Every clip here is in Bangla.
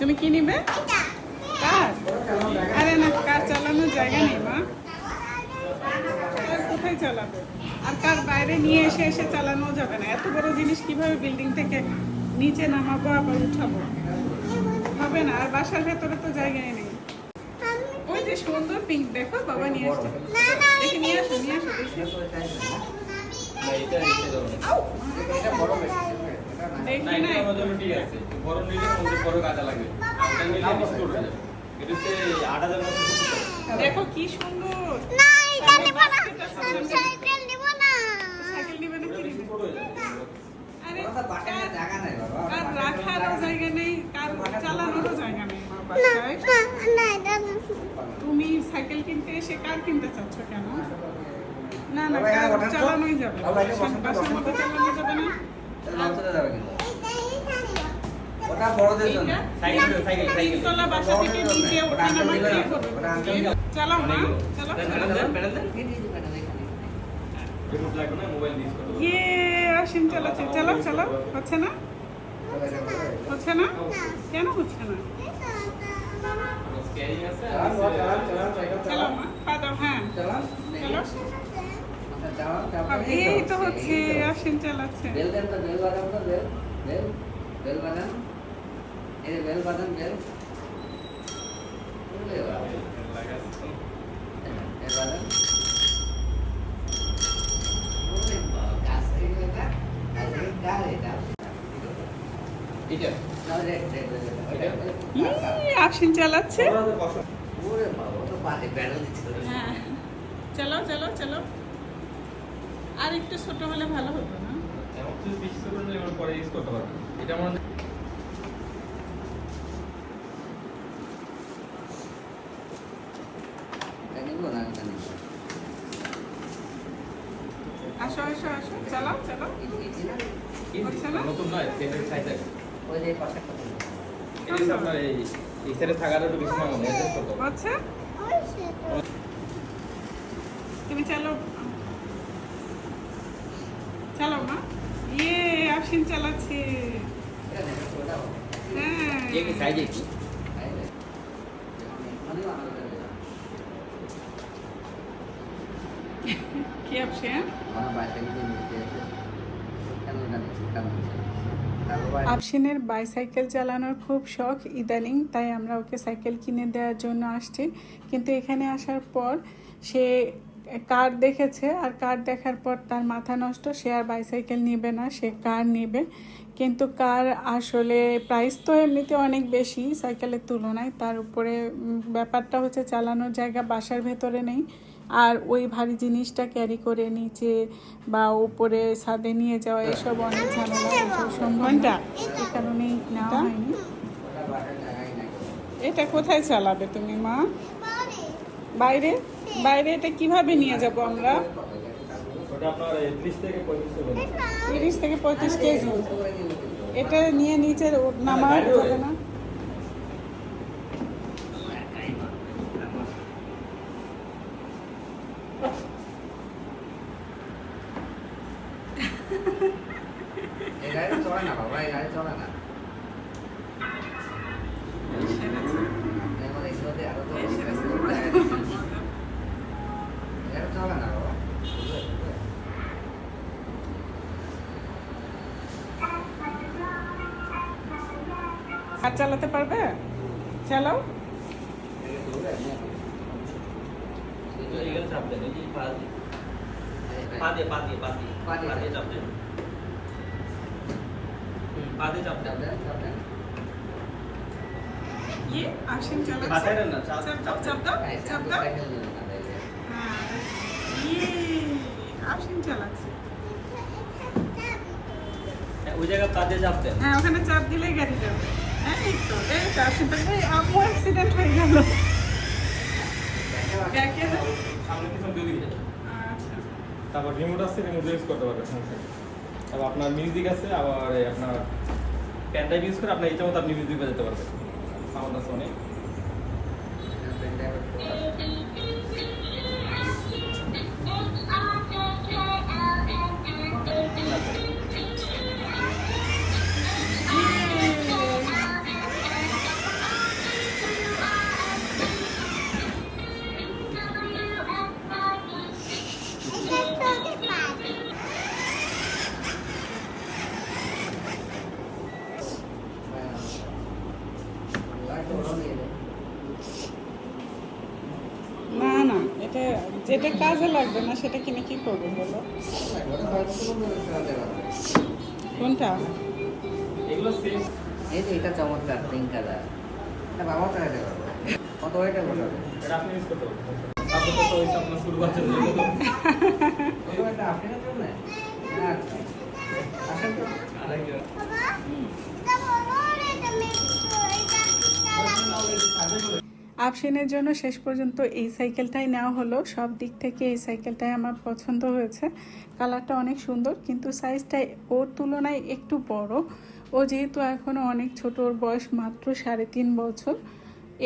তুমি কি নিবে? কার? আরে না, কার চালানোর জায়গা নেই মা। কার কোথায় চালাবে? আর কার বাইরে নিয়ে এসে এসে চালানো যাবে না। এত বড় জিনিস কিভাবে বিল্ডিং থেকে নিচে নামাবো আবার উঠাবো? হবে না। আর বাসার ভেতরে তো জায়গায় নেই। ওই যে সুন্দর পিঙ্ক দেখো, বাবা নিয়ে আসছে। দেখে নিয়ে আসো, নিয়ে আসো দেখি। আউ! দেখি না দেখো কি সুন্দর। সাইকেল নিবে না কি নিবে? আরে কার রাখারও জায়গা নেই, কার চালানোরও জায়গা নেই আমার বাসায়। তুমি সাইকেল কিনতে এসে কার কিনতে চাচ্ছ কেন? না না, কার চালানোই যাবে না। বাসার মধ্যে চালানো যাবে না। ওটা বড়দের জন্য সাইকেল তিনতলা বাসা থেকে নিচে ওঠানামা কে করবে? চালাও না, চালাও। ইয়ে আসিন চালাচ্ছে, চালাও চালাও। হচ্ছে না, হচ্ছে না, কেন হচ্ছে না? চালাও মা, পা দাও। হ্যাঁ চালাও। এই তো হচ্ছে, আসিন চালাচ্ছে। বেল দেন তো, বেল বাজান তো, বেল বেল বেল বাজান, এই বেল বাজান, বেল বেল বাজান। ওরে বাবা, গাছ থেকে এটা আজকে ডাল এটা না রে আসিন চালাচ্ছে। ওরে বাবা, ও তো পাতে প্যাডেল দিচ্ছে। হ্যাঁ চালাও চালাও চালাও। আর একটু ছোট হলে ভালো হতো না? এমন কিছু বেশি ছোট হলে এবার পরে ইউজ করতে পারবে। এটা মনে আসো আসো আসো, চালাও চালাও। হচ্ছে না? নতুন নয়, সেটের সাইজ আছে। ওই যে পাশে কত এটা হচ্ছে আপনার এই সাইডে থাকাটা একটু বেশি না মনে হয় করতে হবে। হচ্ছে? তুমি চালাও, চালাও মা। ইয়ে আসিন চালাচ্ছে। এটা দেখো ওটা হ্যাঁ এই কি সাইজে কি? কি অপশন? আফসিনের বাইসাইকেল চালানোর খুব শখ ইদানিং, তাই আমরা ওকে সাইকেল কিনে দেওয়ার জন্য আসছি। কিন্তু এখানে আসার পর সে কার দেখেছে, আর কার দেখার পর তার মাথা নষ্ট। সে আর বাইসাইকেল নেবে না, সে কার নেবে। কিন্তু কার আসলে প্রাইস তো এমনিতে অনেক বেশি সাইকেলের তুলনায়। তার উপরে ব্যাপারটা হচ্ছে চালানোর জায়গা বাসার ভেতরে নেই। আর ওই ভারী জিনিসটা ক্যারি করে নিচে বা উপরে ছাদে নিয়ে যাওয়া, এসব অনেক ঝামেলা, এসব সম্ভব না। এই কারণেই নেওয়া হয়নি। এটা কোথায় চালাবে তুমি মা? বাইরে? বাইরে এটা কিভাবে নিয়ে যাব আমরা? ওটা আপনার 30 থেকে 35 কেজি। 30 থেকে 35 কেজি। এটা নিয়ে নিচে নামা যাবে না? এই গাড়ি চলে না বাবা, এই গাড়ি চলে না। এমন এসে আরো তো এটা চলে না বাবা। আর চালাতে পারবে? চালাও। এগুলো চাপ দেন, এই যে পা দিয়ে চাপ দেন। পা দিয়ে চাপ দেন। ইয়ে আসিন চালাচ্ছে। মাথায় দেন না, চাপ চাপ চাপ দাও, চাপ দাও। হ্যাঁ ইয়ে আসিন চালাচ্ছে। ওই জায়গায় পা দিয়ে চাপ দেন। হ্যাঁ ওখানে চাপ দিলেই গাড়ি যাবে। হ্যাঁ এই তো, এই তো আসিন তো। এই আম্মু অ্যাক্সিডেন্ট হয়ে গেল। ব্যাকে দাও। সামনে পিছন দুদিকে। আচ্ছা তারপর রিমোট আছে, রিমোট ইউজ করতে পারবেন সমস্যা নেই। তারপর আপনার মিউজিক আছে, আবার আপনার পেন ড্রাইভ ইউজ করে আপনার ইচ্ছা মতো আপনি মিউজিক বাজাতে পারবেন। সাউন্ড আছে অনেক। যেটা কাজে লাগবে না সেটা কিনে কি করবো বলো? ওটা হয়তো কোনো চালাতে পারবে। কোনটা? এগুলো সেম। এই যে এটা চমৎকার পিঙ্ক কালার, এটা বাবাও চালাতে পারবে। কত ওয়েটে বসাবে? এটা আপনি ইউজ করতে পারবেন। তারপর তো ওই আপনার শুরু বাচ্চাদের জন্য তো কত ওয়েটে আপনার জন্য? আচ্ছা আসেন তো। আরেকজন আফসিনের জন্য শেষ পর্যন্ত এই সাইকেলটাই নেওয়া হলো। সব দিক থেকে এই সাইকেলটাই আমার পছন্দ হয়েছে। কালারটা অনেক সুন্দর, কিন্তু সাইজটা ওর তুলনায় একটু বড়। ও যেহেতু এখনও অনেক ছোট, ওর বয়স মাত্র 3.5 বছর,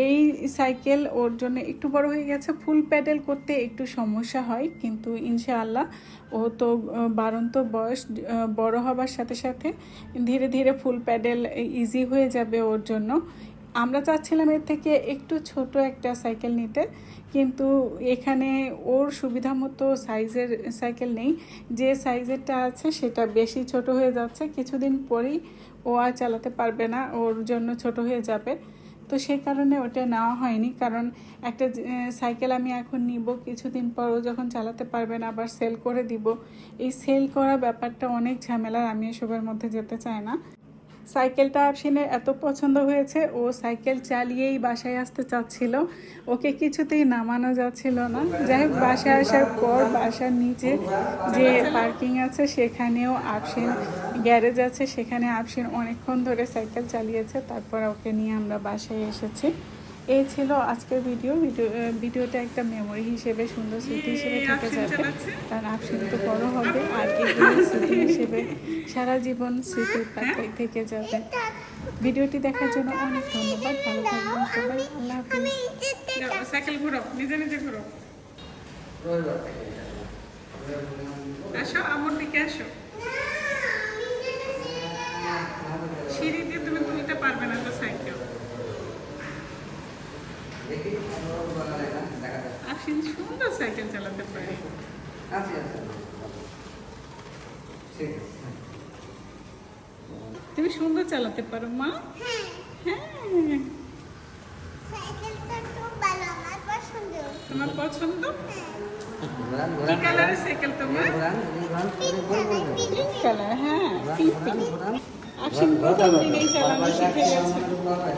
এই সাইকেল ওর জন্য একটু বড় হয়ে গেছে। ফুল প্যাডেল করতে একটু সমস্যা হয়, কিন্তু ইনশাআল্লাহ ও তো বাড়ন্ত বয়স, বড় হবার সাথে সাথে ধীরে ধীরে ফুল প্যাডেল ইজি হয়ে যাবে ওর জন্য। আমরা চাচ্ছিলাম এর থেকে একটু ছোট একটা সাইকেল নিতে, কিন্তু এখানে ওর সুবিধা মতো সাইজের সাইকেল নেই। যে সাইজেরটা আছে সেটা বেশি ছোট হয়ে যাচ্ছে, কিছুদিন পরেই ও আর চালাতে পারবে না, ওর জন্য ছোট হয়ে যাবে। তো সেই কারণে ওটা নেওয়া হয়নি, কারণ একটা সাইকেল আমি এখন নিব, কিছুদিন পর ও যখন চালাতে পারবে না আবার সেল করে দিব। এই সেল করা ব্যাপারটা অনেক ঝামেলার, আমি এসবের মধ্যে যেতে চাই না। সাইকেলটা আফসিনের এত পছন্দ হয়েছে, ও সাইকেল চালিয়েই বাসায় আসতে চাচ্ছিল, ওকে কিছুতেই নামানো যাচ্ছিল না। যাই হোক, বাসায় আসার পর বাসার নিচে যে পার্কিং আছে সেখানেও আফসিন, গ্যারেজ আছে সেখানে আফসিন অনেকক্ষণ ধরে সাইকেল চালিয়েছে, তারপর ওকে নিয়ে আমরা বাসায় এসেছি। এই ছিল আজকের ভিডিওটা একটা মেমোরি হিসেবে, সুন্দর স্মৃতি হিসেবে থেকে যাবে, কারণ আফসিন তো বড় হবে আর এগুলো স্মৃতি হিসেবে সারা জীবন স্মৃতির পাতায় থেকে যাবে। ভিডিওটি দেখার জন্য অনেক ধন্যবাদ। ভালো থাকবেন সবাই। আল্লাহ হাফিজ। সাইকেল ঘুরো, নিজে নিজে ঘুরো। রবিবার থেকে আসো, আমার দিকে আসো। সিঁড়ি দিয়ে তুমি তুলতে পারবে না তো সাইকেল। দেখি দেখা যাক। আফসিন সুন্দর সাইকেল চালাতে পারে। আচ্ছা আচ্ছা ঠিক আছে। তুমি সুন্দর চালাতে পারো মা। হ্যাঁ, তোমার পছন্দ? ঘোরান কি ঘোরান কালারের সাইকেল তোমার? ঘোরান ঘোরান ঘোরান পিঙ্ক কালার। হ্যাঁ, পিঙ্ক। ঘোরান আফসিন প্রথম দিনেই চালানো শিখে গেছে। ঘোরান